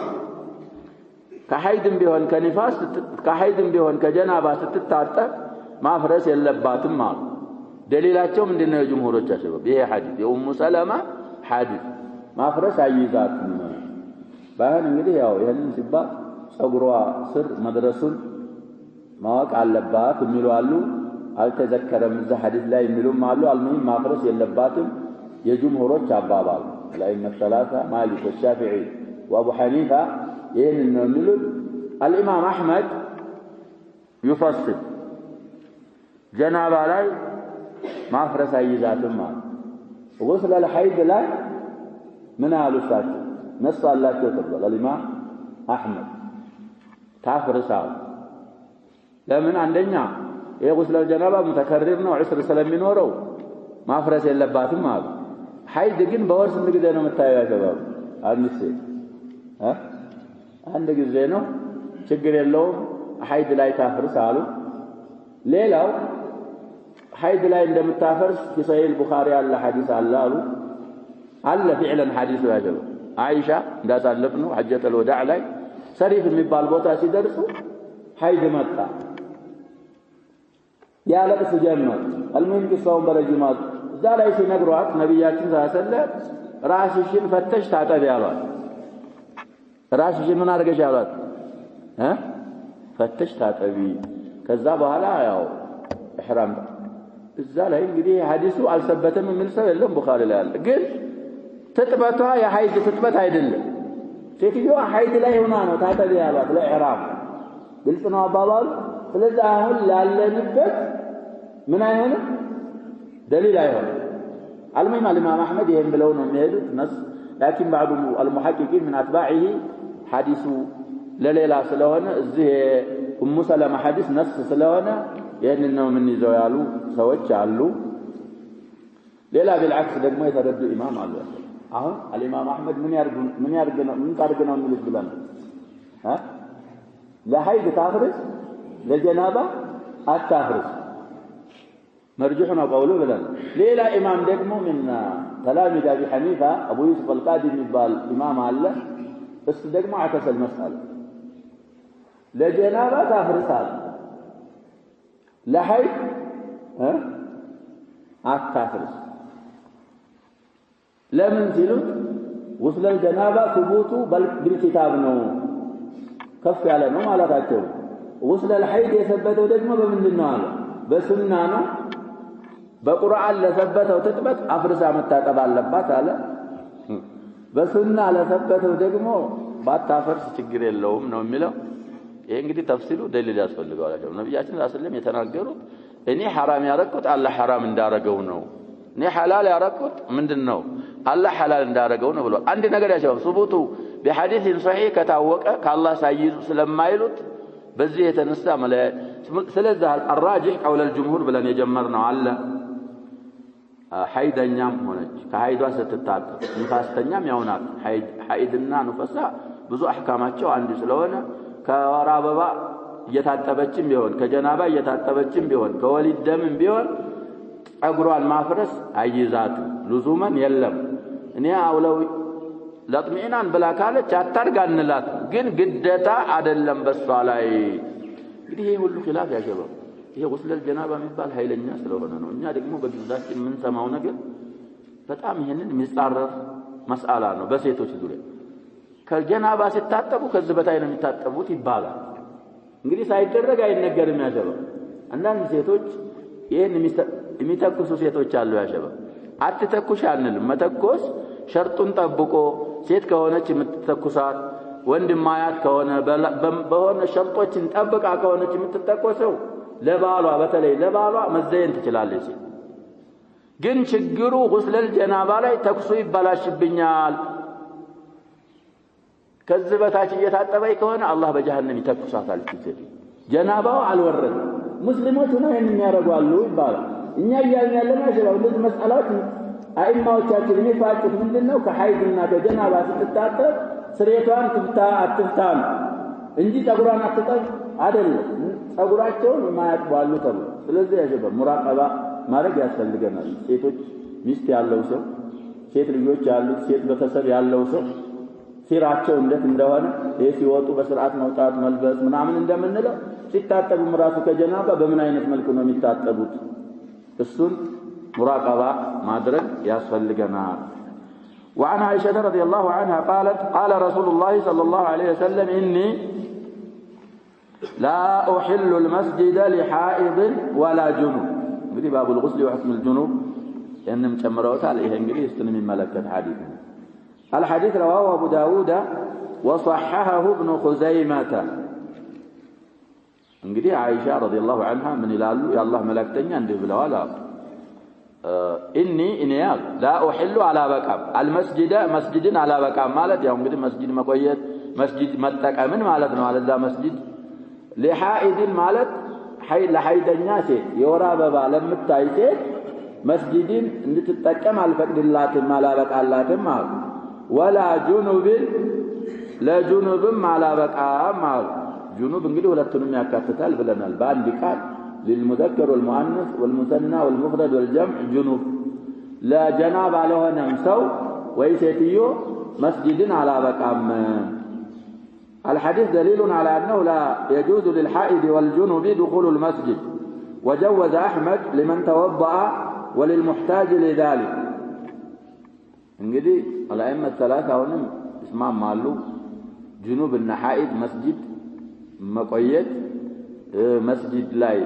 ከሐይድም ቢሆን ከኒፋስ ከሐይድም ቢሆን ከጀናባ ስትታጠብ ማፍረስ የለባትም አሉ። ደሊላቸው ምንድነው? የጅምሁሮች አሸበብ ይሄ ሐዲስ የኡሙ ሰለማ ሐዲስ ማፍረስ አይዛትም ባይሆን እንግዲህ ያው ይሄንን ሲባል ጸጉሯ ስር መድረሱን ማወቅ አለባት የሚሉ አሉ። አልተዘከረም እዛ ሐዲስ ላይ የሚሉም አሉ አልሙሂም ማፍረስ የለባትም የጅምሁሮች አባባል ላይ መሰላሳ ማሊክ ወሻፊዒ ወአቡ ሐኒፋ ይህን ነው የሚሉት الإمام أحمد يفصل جناب علي ما فرس أي ذات ما وصل الحيض لا من أهل الساكن نص الله تفضل الإمام أحمد تافرس لمن عندنا يغسل الجنابة متكررنا وعسر سلمين ورو ما فرس إلا باتم ما حيض جن بورس من كده نمتايا شباب هذا نسيت ها عندك زينو ችግር የለውም ሐይድ ላይ ታፍርስ አሉ ሌላው ሐይድ ላይ እንደምታፈርስ في البخاري አለ ሐዲስ አለ አለ فعلا ሐዲስ ያጀው አይሻ እንዳሳለፍነው ሐጀተል ወዳዕ ላይ ሰሪፍ የሚባል ቦታ ሲደርሱ ሐይድ መጣ ያለቅስ ጀመር አልሙሂም ቂሳውን በረጅማት እዛ ላይ ሲነግሯት ነብያችን ሰለላሁ ራስሽን ፈተሽ ታጠቢ አሏት ራስሽን ምን አድርገሽ አሏት ፈተሽ ታጠቢ ከዛ በኋላ ያው ኢህራም እዛ ላይ እንግዲህ ሐዲሱ አልሰበተም ምን ሰው የለም ቡኻሪ ላይ አለ ግን ትጥበቷ የሐይድ ትጥበት አይደለም ሴትዮዋ ሐይድ ላይ ሆና ነው ታጠቢ ያሏት ለኢህራም ግልጽ ነው አባባሉ ስለዚህ አሁን ላለንበት ምን አይሆንም دليل አይሆንም المهم الإمام أحمد ይሄን ብለው ነው የሚሄዱት ነስ لكن بعض المحققين من أتباعه حديث ለሌላ ስለሆነ እዚህ ኡሙ ሰለማ ሐዲስ ነስ ስለሆነ ይሄንን ነው ምን ይዘው ያሉ ሰዎች አሉ ሌላ بالعكس ደግሞ የተረዱ ኢማም አሉ አሁን الإمام أحمد ምን ታርግ ነው የሚሉት ብለን ለሐይድ ታፍርስ ለጀናባ አታፍርስ مرجحنا قوله بلن ليلا إمام دقمو من تلاميذ أبي حنيفة أبو يوسف القاضي يبال إمام الله بس دقمو عكس المسألة لجنابة تافرسال لحيث تافرس لمن زلت وصل الجنابة ثبوته بل بالكتاب نو كف على نوم على تاكتو وصل الحيث يثبته دقمو بمن النوال بسنة نو በቁርአን ለሰበተው ትጥበት አፍርሳ መታጠብ አለባት አለ በሱና ለሰበተው ደግሞ ባታፈርስ ችግር የለውም ነው የሚለው ይሄ እንግዲህ ተፍሲሉ ደሊል ያስፈልገዋል ነብያችን ሰለላሁ ዐለይሂ ወሰለም የተናገሩት እኔ حرام ያረኩት አላህ حرام እንዳረገው ነው እኔ ሐላል ያረኩት ምንድነው አላህ ሐላል እንዳረገው ነው ብሎ አንድ ነገር ያሻው ሱቡቱ በሐዲስ صحيح ከታወቀ ከአላህ ሳይይዙ ስለማይሉት በዚህ የተነሳ ስለዚህ الراجح قول الجمهور ብለን የጀመርነው አለ حيدኛም ሆነች ከሐይዷ ስትታጠብ ንፋስተኛም ያውናት ሐይድና ንፋሳ ብዙ አህካማቸው አንድ ስለሆነ ከወር አበባ እየታጠበችም ቢሆን ከጀናባ እየታጠበችም ቢሆን ከወሊድ ደምም ቢሆን ጸጉሯን ማፍረስ አይዛት ሉዙመን የለም እኔ አውለው ለጥሚናን ብላ ካለች አታርጋንላት ግን ግዴታ አይደለም በሷ ላይ እንግዲህ ይሄ ሁሉ ኺላፍ ያሸበው ይሄ ወስለ الجنابة የሚባል ኃይለኛ ስለሆነ ነው እኛ ደግሞ በግዛችን ምን ሰማው ነገር በጣም ይሄንን የሚጻረር መስአላ ነው በሴቶች ዙሪያ ከጀናባ ሲታጠቡ ከዚህ በታይ ነው የሚታጠቡት ይባላል እንግዲህ ሳይደረግ አይነገርም ያሸበው አንዳንድ ሴቶች ይሄን የሚተኩሱ ሴቶች አሉ ያሸበው አትተኩሽ አንልም መተኮስ ሸርጡን ጠብቆ ሴት ከሆነች የምትተኩሳት ወንድማያት ከሆነ በሆነ ሸርጦችን ጠብቃ ከሆነች የምትተኮሰው ለባሏ በተለይ ለባሏ መዘየን ትችላለች ግን ችግሩ غسل الجنابة ላይ ተኩሱ ይባላሽብኛል ከዚህ በታች እየታጠበይ ከሆነ አላህ በጀሃነም ይተኩሳታል ትዘዲ ጀናባው አልወረደ ሙስሊሞች ነው የሚያረጋሉ ይባላል እኛ ያያለን ያጀራው እንደዚህ መስአላዎች አይማዎቻችን የሚፋጩት ምንድነው ከሐይድና ከጀናባ ስትታጠብ ስሬቷን አትፍታም እንጂ ጸጉሯን አትጠብ አይደለም ጸጉራቸውን የማያጥባሉ ተብሎ ስለዚህ ያጀባ ሙራቀባ ማድረግ ያስፈልገናል ሴቶች ሚስት ያለው ሰው ሴት ልጆች ያሉት ሴት በተሰብ ያለው ሰው ሲራቸው እንደሆነ ሲወጡ በስርዓት መውጣት መልበስ ምናምን እንደምንለው ሲታጠቡ ምራሱ ከጀናባ በምን አይነት መልኩ ነው የሚታጠቡት እሱን ሙራቀባ ማድረግ ያስፈልገናል وعن عائشة رضي الله عنها قالت قال رسول الله صلى الله عليه وسلم إني لا أحل المسجد لحائض ولا جنوب እንግዲህ ባቡል ጉስል ወህክም الجنوب እንንም ጨምረውታል ይሄ እንግዲህ እሱን የሚመለከት ሐዲስ ነው الحديث رواه ابو داود وصححه ابن خزيمة እንግዲህ አይሻ ረዲየላሁ ዐንሃ ምን ይላሉ የአላህ መላእክተኛ እንዲህ ብለዋል ኢኒ ላ ኡሂሉ አላ በቃም አልመስጂድ መስጂድን አላ በቃም ማለት ያው እንግዲህ መስጂድ መቆየት መስጂድ መጠቀምን ማለት ነው አለዛ መስጂድ ለሐኢድን ማለት ለሐይደኛ ሴት የወር አበባ ለምታይ ሴት መስጂድን እንድትጠቀም አልፈቅድላትም አላበቃላትም ማለት ወላ ጁኑብ ለጁኑብም አላበቃም ማለት ጁኑብ እንግዲህ ሁለቱንም ያካትታል ብለናል በአንድ ቃል للمذكر والمؤنث والمثنى والمفرد والجمع جنوب لا جناب لهنم سو ويسيتيو مسجد على بقام الحديث دليل على أنه لا يجوز للحائض والجنوب دخول المسجد وجوز أحمد لمن توضأ وللمحتاج لذلك انجدي الأئمة الثلاثة هنا اسمهم مالو جنوب النحائض مسجد مقيد مسجد لاي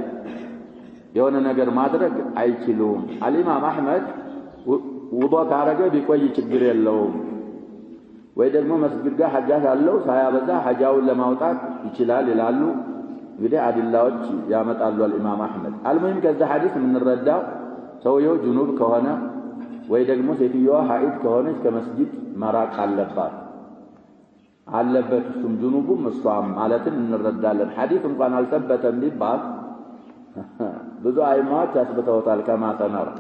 يونا نجر مادرك አይችሉም الإمام أحمد ውዱእ ካረገ ቢቆይ ችግር የለውም ወይ ደግሞ መስጊድ ጋር ሐጃት አለው ሳያበዛ ሐጃውን ለማውጣት ይችላል ይላሉ እንግዲህ አድላዎች ያመጣሉ الإمام أحمد المهم ከዛ ሐዲስ የምንረዳው ሰውየው ጁኑብ ከሆነ ወይ ደግሞ ሴትየዋ ሐኢድ ከሆነች ከመስጊድ መራቅ አለበት እሱም ጁኑቡም እሷም ማለትን እንረዳለን ሐዲስ እንኳን አልተበተም ቢባል ብዙ አይማዎች ያስበተውታል كما تنرى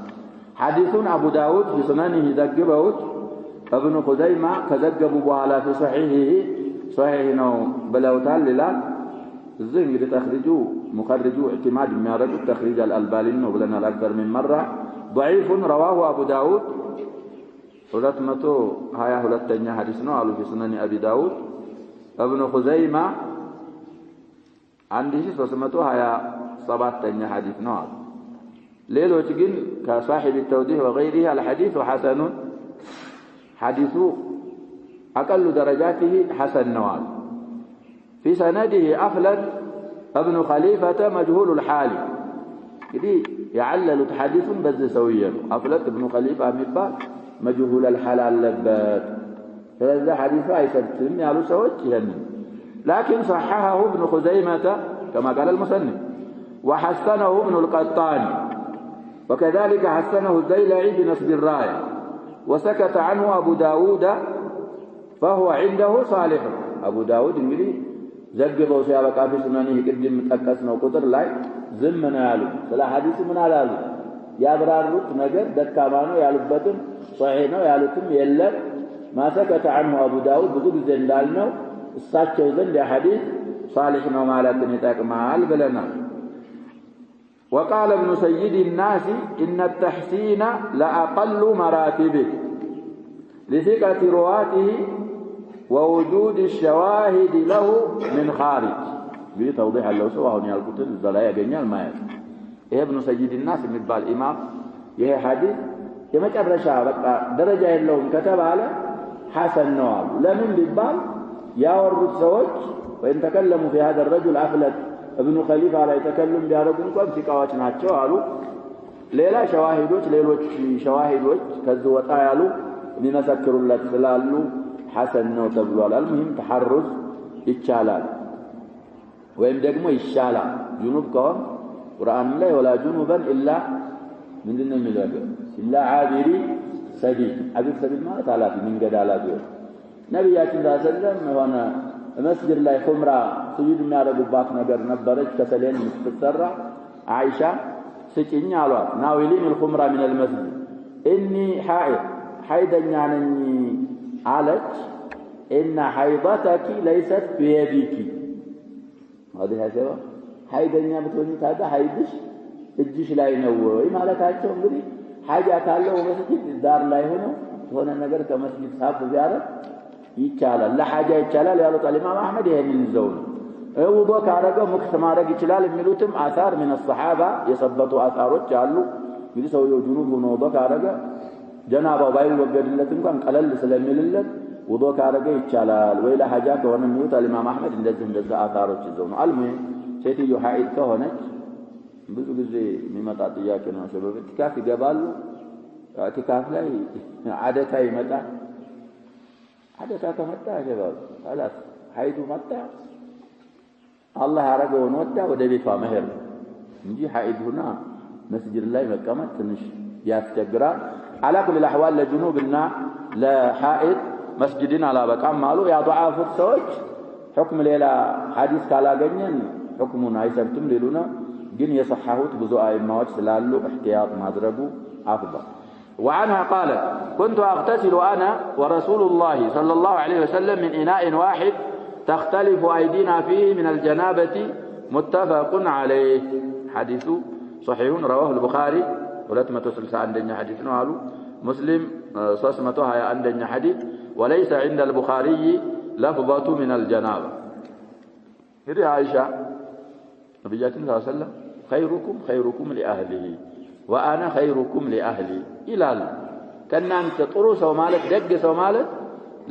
حديث ابو داود في سننه ذكبوت ابن خزيمة كذبوا بኋላ في صحيحه صحيح ነው ብለውታል ይላል እዚህ እንግዲህ ተخريجو مخرجو اعتماد የሚያደርጉት تخريج الالباني ነው ብለናል اكثر من مره ضعيف رواه ابو داود 222ኛ ሐዲስ ነው አሉ في سنن ابي داود ابن خزيمة 1327ኛ ሐዲስ ነው አሉ ሌሎች ግን ከصاحب التوضيح وغيره الحديث حسن حديث اقل درجاته حسن نوال في سنده أفلت ابن خليفة مجهول الحال كده يعلل حديث بذ سويا أفلت ابن خليفة مبال مجهول الحال اللبات فهذا حديث أيسرتم يالو سوت يهنم لكن صححه ابن خزيمة كما قال المصنف وحسنه ابن القطاني وكذلك حسنه الزيلعي بنصب الراية وسكت عنه أبو داود فهو عنده صالح أبو داود انجلي ዘግበው ሲያበቃ في سننه ቅድም ተጠቀስነው ቁጥር ላይ ዝም ነው ያሉ ስለ ሐዲስ ምን አላሉ ያብራሩት ነገር ደካማ ነው ያሉበትም ሷሂህ ነው ያሉትም የለም ማሰከተ عنه ابو داود ብዙ ጊዜ እንዳልነው እሳቸው ዘንድ የሐዲስ صالح ነው ማለትን ይጠቅማል ብለናል وقال ابن سيد الناس ان التحسين لاقل مراتبه لثقة رواته ووجود الشواهد له من خارج بتوضيح له سواء يالكتب الزلايا يغنيال ما ይሄ ابن سيد الناس የሚባል ኢማም ይሄ ሐዲስ የመጨረሻ በቃ ደረጃ የለውም ከተባለ ሐሰን ነው አሉ ለምን ቢባል ያወሩት ሰዎች ወይም ተከለሙ في هذا الرجل أفلت ابن خليفة ላይ ተከለም ቢያደርጉ እንኳን ሲቃዎች ናቸው አሉ ሌላ ሸዋሂዶች ሌሎች ሸዋሂዶች ከዚህ ወጣ ያሉ የሚመሰክሩለት ስላሉ حسن ነው ተብሏል المهم ተሐሩስ ይቻላል ወይም ደግሞ ይሻላል ጁኑብ ከሆነ ቁርአን ላይ ወላ ጁኑበን ኢላ ምንድነው የሚለው ኢላ ዓቢሪ ሰቢል ዓቢር ሰቢል ማለት አላፊ መንገድ አላፊ ነብያችን ሰለላሁ ሆነ መስጊድ ላይ ኹምራ ስጁድ የሚያደርጉባት ነገር ነበረች ከሰሌን ምትሰራ አይሻ ስጭኝ አሏት ናዊሊን الخمرة من المسجد اني حائضኛ ነኝ علت إن حيضتك ليست بيدك هذه هسوا حيضኛ بتوني ታዳ حيضሽ እጅሽ ላይ ነው ወይ ማለታቸው እንግዲህ ሐጃ ካለው መስጊድ ዳር ላይ ሆነ ነገር ከመስጊድ ሳብ ቢያረግ ይቻላል ለሐጃ ይቻላል ያሉት ኢማም አህመድ ይሄንን ይዘው ውዱእ ካረገው ሙክስ ማድረግ ይችላል የሚሉትም አሳር من الصحابه የሰበቱ አሳሮች አሉ እንግዲህ ሰውየው ጁኑብ ሆኖ ውዱእ ካረገ ጀናባው ባይወገድለት እንኳን ቀለል ስለሚልለት ውዱእ ካረገ ይቻላል ወይ ለሐጃ ከሆነ የሚሉት ኢማም አህመድ እንደዚህ አሳሮች ይዘው ነው አልሙሂም ሴትዮ ሐኢድ ከሆነች ብዙ ጊዜ የሚመጣ ጥያቄ ነው። ሸበብ ኢዕቲካፍ ይገባሉ። ኢዕቲካፍ ላይ አደታ ይመጣ። አደታ ከመጣ ይገባሉ። خلاص ሀይዱ መጣ አላህ ያረገውን ወዳ ወደ ቤቷ መሄድ እንጂ ሀይዱና መስጂድ ላይ መቀመጥ ትንሽ ያስቸግራል። አላ ኩል الأحوال ለጁኑብና ለሐኢድ መስጂድን አላበቃም አሉ። ያ ضعፉት ሰዎች حكم ሌላ ሐዲስ ካላገኘን حكሙን አይሰብትም ሊሉና ግን የሰሐሁት ብዙ አይማዎች ስላሉ احتياط ማድረጉ አፍضل. وعنها قال كنت أغتسل أنا ورسول الله صلى الله عليه وسلم من إناء واحد تختلف أيدينا فيه من الجنابة متفق عليه. حديث صحيح رواه البخاري 261 حديث نوالو مسلم 321 حديث وليس عند البخاري لفظة من الجنابة. هذه عائشة نبياتنا صلى الله عليه وسلم خيركم لأهله وأنا خيركم لأهلي إلال كنا أنت طرو سو مالك دق سو مالك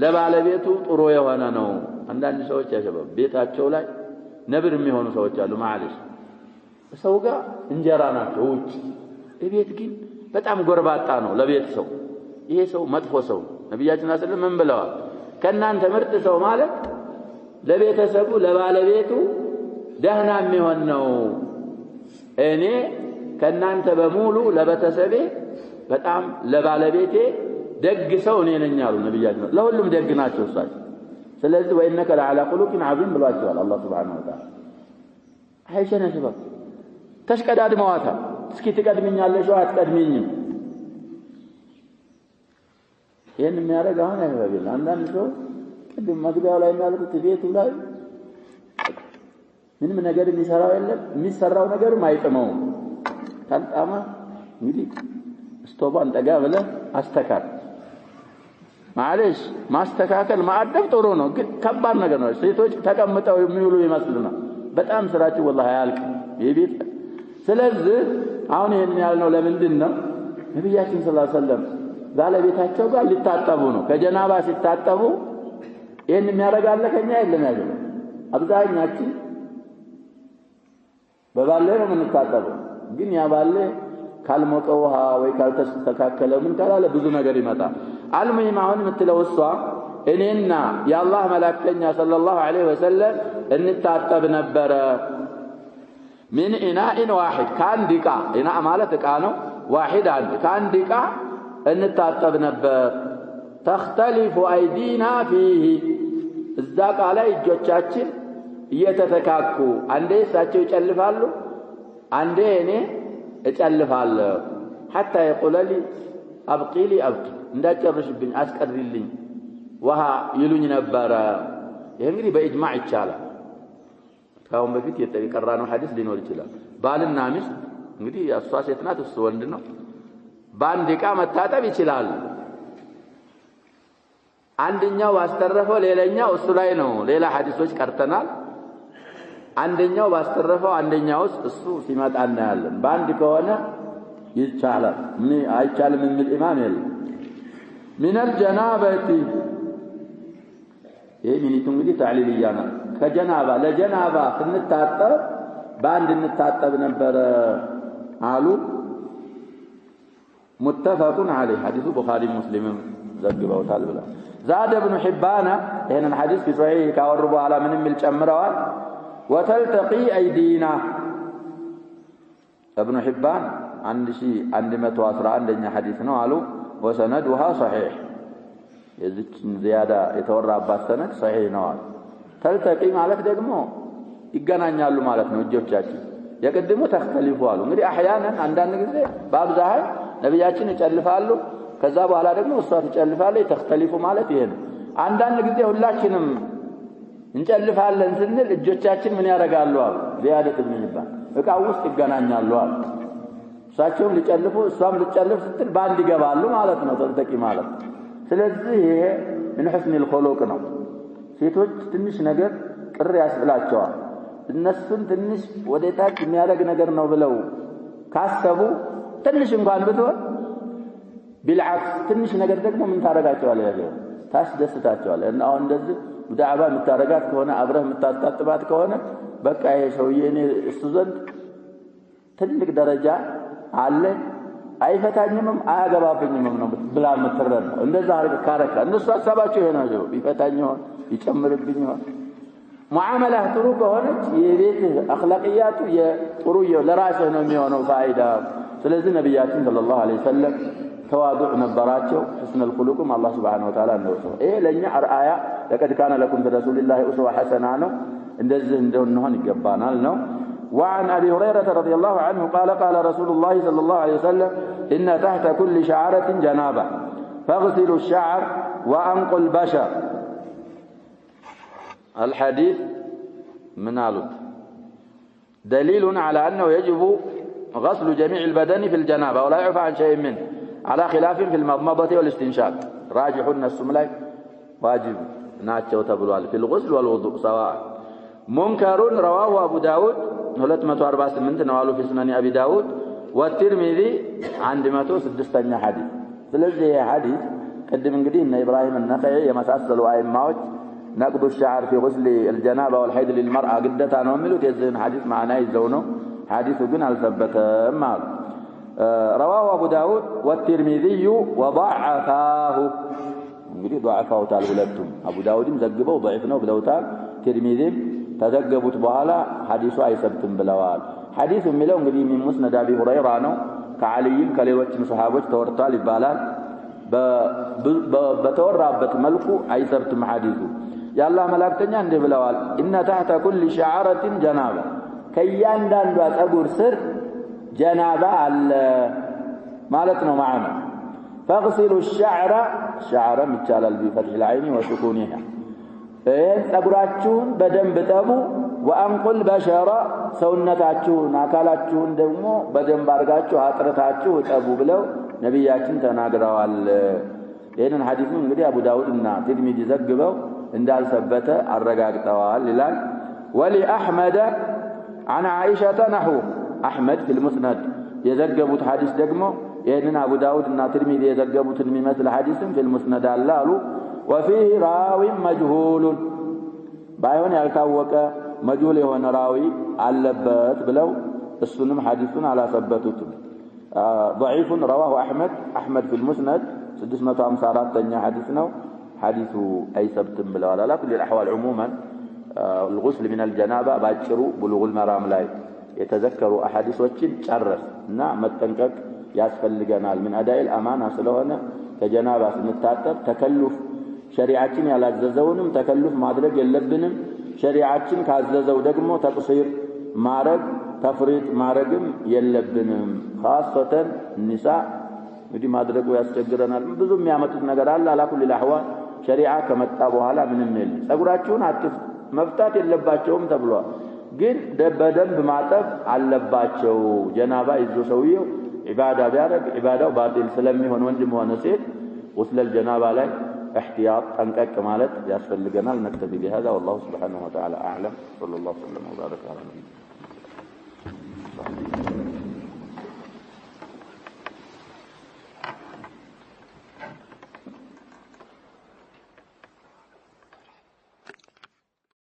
لبعلبيته طرو يوانا نو عندنا سويت يا شباب بيتاتشو لاي نبر ميهونو سويت قالوا معلش سوغا انجراناتشو وجه البيت ግን በጣም ጎርባጣ ነው ለቤት ሰው ይሄ ሰው መጥፎ ሰው ነብያችን ሰለላሁ ዐለይሂ ወሰለም ምን ብለዋል ከናንተ ምርጥ ሰው ማለት ለቤተሰቡ ለባለቤቱ ደህና የሚሆን ነው እኔ ከናንተ በሙሉ ለቤተሰቤ በጣም ለባለቤቴ ደግ ሰው እኔ ነኝ አሉ ነብያችን ለሁሉም ደግ ናቸው እሳቸው ስለዚህ ወይነከ ለዓላ ኹሉቂን ዐዚም ብሏቸዋል አላህ Subhanahu Wa Ta'ala አይሸነ ሽባብ ተሽቀዳድመዋታ እስኪ ትቀድሚኛለሽ ወይ አትቀድሚኝም ይሄን የሚያደርግ አሁን አይባልም አንዳንድ ሰው ቅድም መግቢያው ላይ የሚያልኩት ቤቱ ላይ ምንም ነገር የሚሰራው የለም የሚሰራው ነገርም አይጥመው ታንጣማ እንግዲህ ስቶባን ጠጋ ብለ አስተካክ ማለሽ ማስተካከል ማዕደብ ጥሩ ነው ግን ከባድ ነገር ነው ሴቶች ተቀምጠው የሚውሉ ይመስሉና በጣም ስራቸው والله ያልቅ የቤት ስለዚህ አሁን ይሄን ያልነው ለምንድን ነው ነብያችን ሰለላሁ ዐለይሂ ወሰለም ባለቤታቸው ጋር ሊታጠቡ ነው ከጀናባ ሲታጠቡ ይሄን የሚያረጋለ ከኛ የለም ያለው አብዛኛችን በባለ ነው የምንታጠበው ግን ያ ባለ ካልሞቀ ውሃ ወይ ካልተስተካከለ ምን ካላለ ብዙ ነገር ይመጣል አልሙሂም አሁን የምትለው እሷ እኔና የአላህ መላእክተኛ ሰለላሁ ዐለይሂ ወሰለም እንታጠብ ነበር من إناء واحد كان دقا إناء مالت كانوا واحد عند كان دقا እንታጠብ ነበር تختلف أيدينا فيه الزاق على እጆቻችን እየተተካኩ አንዴ እሳቸው ይጨልፋሉ አንዴ እኔ እጨልፋለሁ حتى يقول لي أبقي لي أبقي እንዳጨርሽብኝ አስቀርልኝ ውሃ ይሉኝ ነበር ይሄ እንግዲህ በኢጅማዕ ይቻላል ካሁን በፊት የቀራነው ሐዲስ ሊኖር ይችላል ባልና ሚስት እንግዲህ እሷ ሴት ናት እሱ ወንድ ነው በአንድ ዕቃ መታጠብ ይችላል አንደኛው ባስተረፈው ሌላኛው እሱ ላይ ነው ሌላ ሐዲሶች ቀርተናል አንደኛው ባስተረፈው አንደኛው እሱ ሲመጣ እናያለን በአንድ ከሆነ ይቻላል ምን አይቻልም የሚል ኢማም የለም من الجنابة ይሄ ሚኒቱ እንግዲህ ታዕሊልያ ነው ከጀናባ ለጀናባ ስንታጠብ በአንድ እንታጠብ ነበር አሉ متفق عليه حديث البخاري ومسلم ዘግበውታል ብላ زاد ابن حبان ይሄንን ሐዲስ في صحيح ካወሩ በኋላ ምንም ይጨምረዋል وتلتقي ايدينا ابن حبان 1111ኛ ሐዲስ ነው አሉ وسندها صحيح የዚች ዚያዳ የተወራባት ሰነድ صحيح ነው ተልተቂ ማለት ደግሞ ይገናኛሉ ማለት ነው እጆቻችን የቀድሞ ተختلفوا አሉ እንግዲህ አህያናን አንዳንድ ጊዜ በአብዛኛው ነብያችን ይጨልፋሉ ከዛ በኋላ ደግሞ እሷ ትጨልፋለች ተختلفوا ማለት ይሄ ነው አንዳንድ ጊዜ ሁላችንም እንጨልፋለን ስንል እጆቻችን ምን ያደርጋሉ አሉ ዚያደት ምንባል እቃው ውስጥ ይገናኛሉ አሉ እሳቸውም ሊጨልፉ እሷም ልጨልፍ ስትል ባንድ ይገባሉ ማለት ነው ተልተቂ ማለት ስለዚህ ይሄ ምን حسن الخلق ነው ሴቶች ትንሽ ነገር ቅር ያስብላቸዋል እነሱን ትንሽ ወደታች የሚያደርግ ነገር ነው ብለው ካሰቡ ትንሽ እንኳን ብትሆን بالعكس ትንሽ ነገር ደግሞ ምን ታረጋቸዋል ያለው ታስደስታቸዋል እና አሁን እንደዚህ ዳዕባ የምታረጋት ከሆነ አብረህ የምታጣጥባት ከሆነ በቃ ይሄ ሰውዬ እኔ እሱ ዘንድ ትልቅ ደረጃ አለ አይፈታኝም አያገባብኝም ነው ብላ መተረን እንደዛ ካረካ እነሱ ሐሳባቸው ይሄ ነው ቢፈታኝ ይሆን ይጨምርብኝ ይሆን ሙዓመላህ ጥሩ ከሆነች የቤት አኽላቂያቱ የጥሩ ለራስህ ነው የሚሆነው ፋይዳ ስለዚህ ነብያችን ሰለላሁ ዐለይሂ ወሰለም ተዋዱዕ ነበራቸው حسن الخلقም አላህ Subhanahu Wa Ta'ala ነው ይሄ ለኛ አርአያ ለቀድ ካነ ለኩም በረሱልላህ ኡስዋ ሐሰና ነው እንደዚህ እንደሆነ ይገባናል ነው وعن أبي هريرة رضي الله عنه قال قال رسول الله صلى الله عليه وسلم إن تحت كل شعرة جنابة فاغسلوا الشعر وأنقوا البشر الحديث من علوت دليل على أنه يجب غسل جميع البدن في الجنابة ولا يعفى عن شيء منه على خلاف في المضمضة والاستنشاق راجحون السملاء واجب ناتشو تبلوال في الغسل والوضوء سواء منكر رواه أبو داود 248 نوالو في سنن أبي داود والترمذي عند 106 حديث ስለዚህ حديث قدم እንግዲህ ان ابراهيم النخعي የመሳሰሉ አይማዎች نقض الشعر في غسل الجنابه والحيض للمرأة قدتا ነው የሚሉት የዚህን حديث ማዕና ይዘው ነው حديث ግን አልሰበተም ማለት رواه ابو داود والترمذي وضعفاه እንግዲህ ضعفاه ታል ሁለቱም አቡ ዳውድም ዘግበው ضعيف ነው ብለውታል ትርሚዚም ተዘገቡት በኋላ ሐዲሱ አይሰብትም ብለዋል ሐዲሱ የሚለው እንግዲህ من مسند ابي هريره ነው ከዓሊም ከሌሎችም ሰሃቦች ተወርቷል ይባላል በተወራበት መልኩ አይሰብትም ሐዲሱ ያላህ መላእክተኛ እንዲህ ብለዋል ان تحت كل شعرة جنابه ከያንዳንዷ ጸጉር ስር ጀናባ አለ ማለት ነው ማዕና فاغسلوا الشعر شعر ይቻላል بفتح العين وسكونها ጸጉራችሁን በደንብ ጠቡ وانقل البشر ሰውነታችሁን አካላችሁን ደግሞ በደንብ አርጋችሁ አጥርታችሁ ጠቡ ብለው ነብያችን ተናግረዋል ይሄንን ሐዲሱን እንግዲህ አቡ ዳውድ እና ትርሚዚ ዘግበው እንዳልሰበተ አረጋግጠዋል ይላል ولي احمد عن عائشه نحو احمد في المسند የዘገቡት ሐዲስ ደግሞ ይሄንን አቡ ዳውድ እና ትርሚዚ የዘገቡትን የሚመስል ሐዲስም في المسند አላሉ وفيه راوي مجهول ባይሆን ያልታወቀ مجهول የሆነ ራዊ አለበት ብለው እሱንም ሐዲሱን አላሰበቱትም ضعيف رواه احمد في المسند 654ኛ ሐዲስ ነው ሐዲሱ አይሰብትም ብለዋል على كل الاحوال عموما الغسل من الجنابه ባጭሩ بلوغ المرام ላይ የተዘከሩ አሐዲሶችን ጨረስና መጠንቀቅ ያስፈልገናል من اداء الامانه ስለሆነ ከጀናባ ስንታጠብ ተከልፍ ሸሪዓችን ያላዘዘውንም ተከልፍ ማድረግ የለብንም ሸሪዓችን ካዘዘው ደግሞ ተቅሲር ማረግ ተፍሪጥ ማረግም የለብንም خاصة النساء እንግዲህ ማድረጉ ያስቸግረናል ብዙ የሚያመጡት ነገር አለ على كل الاحوال ሸሪዓ ከመጣ በኋላ ምንም የለም ጸጉራችሁን መፍታት የለባቸውም ተብሏል ግን በደንብ ማጠብ አለባቸው ጀናባ ይዞ ሰውየው ኢባዳ ቢያደርግ ኢባዳው ባጢል ስለሚሆን ወንድም ሆነ ሴት غسل الجنابه ላይ احتياط تنقق مالت ياسفلغنال نكتفي بهذا والله سبحانه وتعالى اعلم صلى الله وسلم وبارك على نبينا